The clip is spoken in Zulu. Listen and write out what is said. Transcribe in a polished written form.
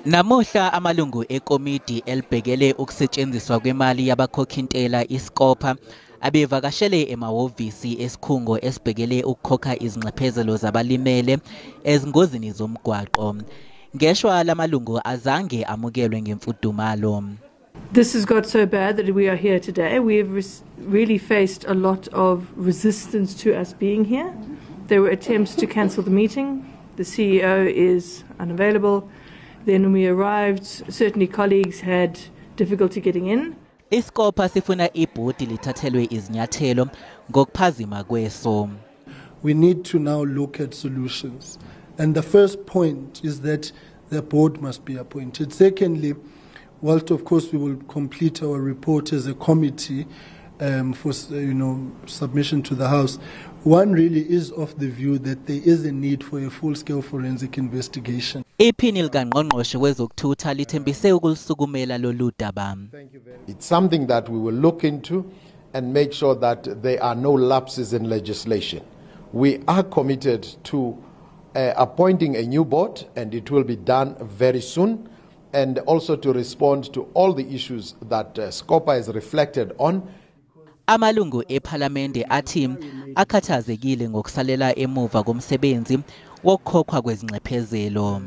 Namuhla amalungu ekomidi elibhekele ukusetshenziswa kwemali yabakhokhintela I-SCOPA abevakashele emahhovisi esikhungo esibhekele ukukhokha izinxephezelo zabalimele ezingozini zomgwaqo. Ngeshwa lamalungu azange amukelwe ngemfudumalo. This has got so bad that we are here today. We have really faced a lot of resistance to us being here. There were attempts to cancel the meeting. The CEO is unavailable. Then when we arrived, certainly colleagues had difficulty getting in. I-SCOPA sifuna ibhodi lithathelwe izinyathelo ngokuphazima kweso. We need to now look at solutions. And the first point is that the board must be appointed. Secondly, whilst of course we will complete our report as a committee for submission to the House, one really is of the view that there is a need for a full-scale forensic investigation. Iphini likangqongqoshe wezokuthutha lithembise ukulisukumela lolu daba. It's something that we will look into and make sure that there are no lapses in legislation. We are committed to appointing a new board, and it will be done very soon, and also to respond to all the issues that SCOPA has reflected on. Amalungu ePhalamende athi akhathazekile ngokusalela emuva komsebenzi wokukhokhwa kwezinxephezelo.